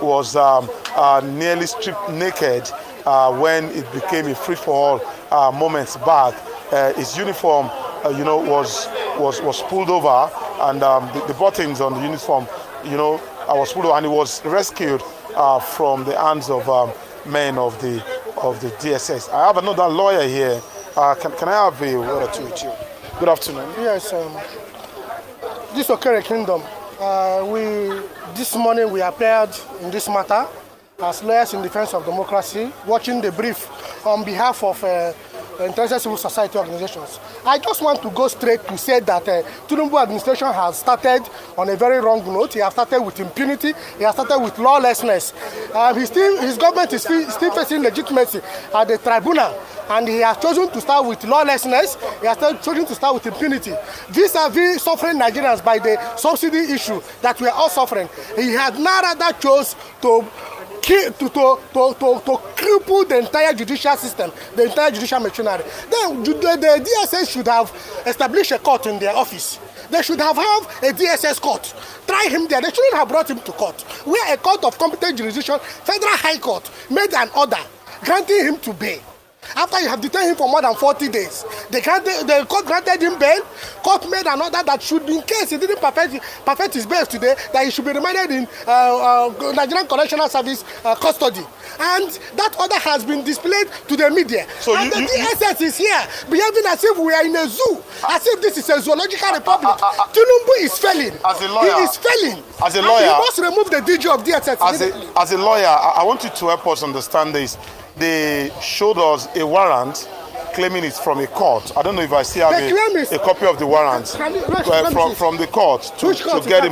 was nearly stripped naked when it became a free-for-all moments back. His uniform, was pulled over, and the buttons on the uniform, was pulled over, and he was rescued from the hands of men of the DSS. I have another lawyer here. Can I have a word or two with you? Good afternoon. Yes, this Okere Kingdom. This morning we appeared in this matter as lawyers in defense of democracy, watching the brief on behalf of international civil society organizations. I just want to go straight to say that Tinubu administration has started on a very wrong note. He has started with impunity. He has started with lawlessness. His government is still facing legitimacy at the tribunal, and he has chosen to start with lawlessness. He has chosen to start with impunity. Vis-a-vis suffering Nigerians by the subsidy issue that we are all suffering, he has now rather chose to cripple the entire judicial system, the entire judicial machinery. Then the DSS should have established a court in their office. They should have a DSS court. Try him there. They shouldn't have brought him to court. Where a court of competent jurisdiction, Federal High Court, made an order granting him to bail. After you have detained him for more than 40 days, the court granted him bail. Court made an order that should be, in case he didn't perfect his bail today, that he should be remanded in Nigerian Correctional Service custody. And that order has been displayed to the media. So and the DSS is here, behaving as if we are in a zoo, as if this is a zoological republic. Tinubu is failing. As a lawyer, he is failing. As a lawyer, and he must remove the DG of DSS. As a lawyer, I want you to help us understand this. They showed us a warrant claiming it's from a court. I don't know if I still have a copy of the warrant from the court to get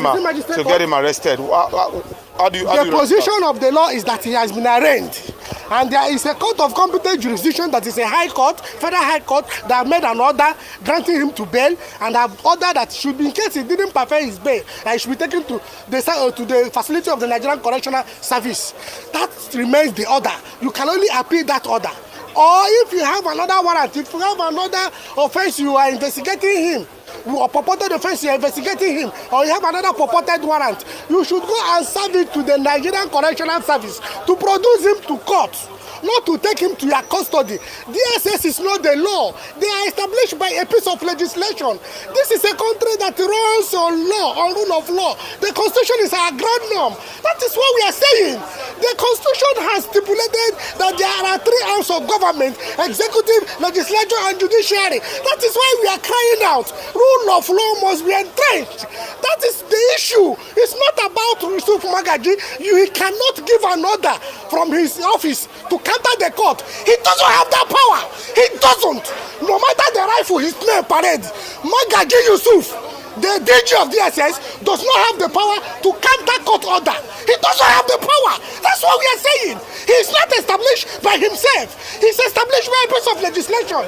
him arrested. The position of the law is that he has been arraigned, and there is a court of competent jurisdiction that is a high court, Federal High Court, that made an order granting him to bail, and have ordered that should be, in case he didn't perfect his bail, he should be taken to the facility of the Nigerian Correctional Service. That remains the order. You can only appeal that order. Or if you have another warrant, if you have another offense you are investigating him, or purported offense you are investigating him, or you have another purported warrant, you should go and serve it to the Nigerian Correctional Service to produce him to court, not to take him to your custody. DSS is not the law. They are established by a piece of legislation. This is a country that runs on law, on rule of law. The Constitution is our grand norm. That is what we are saying. The Constitution has stipulated that there are three arms of government: executive, legislature, and judiciary. That is why we are crying out. Rule of law must be entrenched. That is the issue. It's not about Yusuf Magaji. He cannot give an order from his office to counter the court. He doesn't have that power. He doesn't. No matter the rifle his name parade, Magaji Yusuf, the DG of DSS, does not have the power to counter court order. He doesn't have the power. That's what we are saying. He is not established by himself. He's established by a piece of legislation.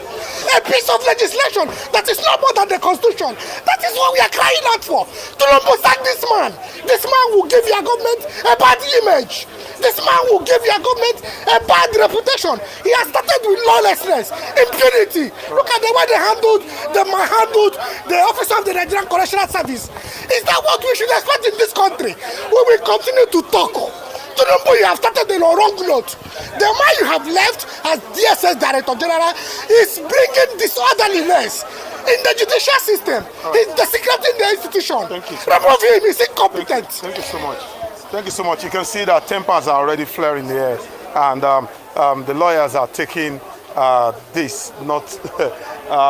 A piece of legislation that is not more than the Constitution. That is what we are crying out for. Tinubu sack this man. This man will give your government a bad image. This man will give your government a bad reputation. He has started with lawlessness, impunity. Look at the way they handled the officer of the Nigerian Correctional Service. Is that what we should expect in this country? We will continue to talk. Tinubu, you have started on a wrong note. The man you have left as DSS Director General is bringing disorderliness in the judicial system. He's desecrating the institution. Thank you. Remove him. He's incompetent. Thank you so much. Thank you so much. You can see that tempers are already flaring in the air, and the lawyers are taking this not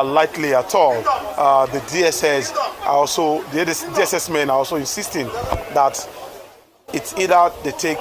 lightly at all. The DSS men are also insisting that it's either they take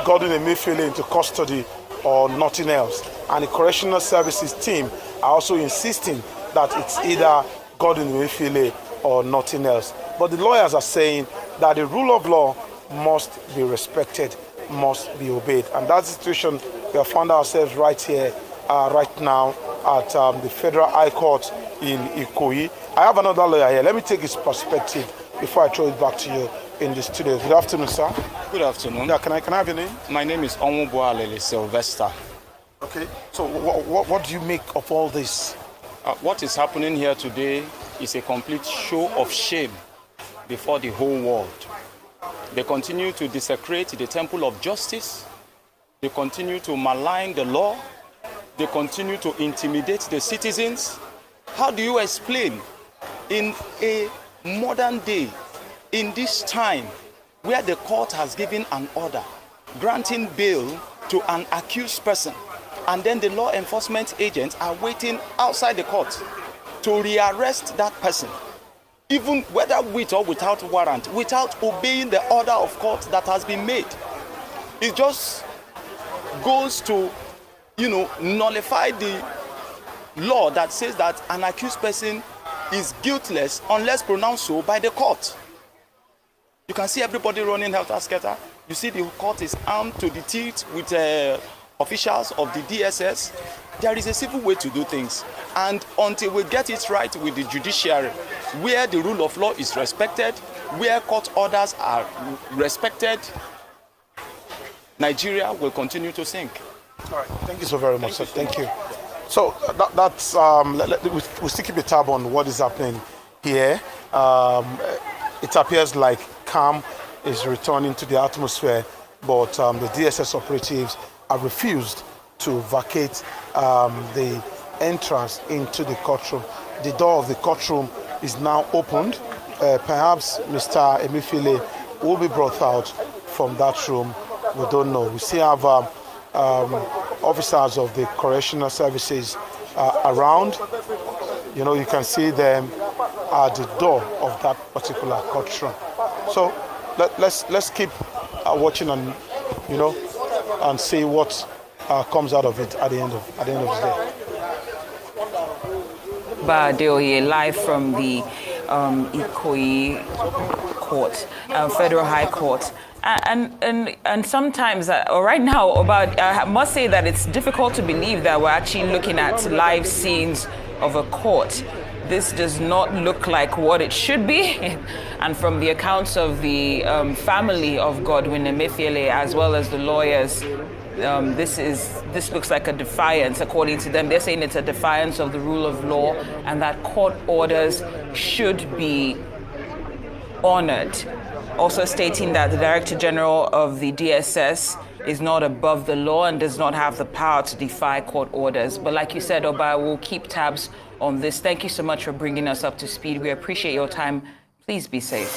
Godwin Emefele into custody or nothing else, and the Correctional Services team are also insisting that it's either Godwin Emefele or nothing else. But the lawyers are saying that the rule of law must be respected, must be obeyed. And that's the situation we have found ourselves right here, right now at the Federal High Court in Ikoyi. I have another lawyer here. Let me take his perspective before I throw it back to you in the studio. Good afternoon, sir. Good afternoon. Yeah, can I have your name? My name is Onwubualele Sylvester. Okay, so what do you make of all this? What is happening here today is a complete show of shame before the whole world. They continue to desecrate the temple of justice. They continue to malign the law. They continue to intimidate the citizens. How do you explain in a modern day, in this time, where the court has given an order granting bail to an accused person, and then the law enforcement agents are waiting outside the court to rearrest that person, even whether with or without warrant, without obeying the order of court that has been made? It just goes to, nullify the law that says that an accused person is guiltless unless pronounced so by the court. You can see everybody running helter-skelter. You see the court is armed to the teeth with officials of the DSS. There is a civil way to do things. And until we get it right with the judiciary, where the rule of law is respected, where court orders are respected, Nigeria will continue to sink. All right. Thank you so very much, sir. Thank you. So that's we still keep a tab on what is happening here. It appears like calm is returning to the atmosphere, but the DSS operatives have refused to vacate the entrance into the courtroom. The door of the courtroom is now opened. Perhaps Mr. Emefele will be brought out from that room. We don't know. We still have officers of the correctional services around. You can see them at the door of that particular courtroom. So let's keep watching and and see what comes out of it at the end of the day. Badeoye, live from the Ikoyi Court, Federal High Court. And sometimes, right now, I must say that it's difficult to believe that we're actually looking at live scenes of a court. This does not look like what it should be. And from the accounts of the family of Godwin Emefele, as well as the lawyers, this looks like a defiance, according to them. They're saying it's a defiance of the rule of law and that court orders should be honored. Also stating that the Director General of the DSS is not above the law and does not have the power to defy court orders. But like you said, Oba, we'll keep tabs on this. Thank you so much for bringing us up to speed. We appreciate your time. Please be safe.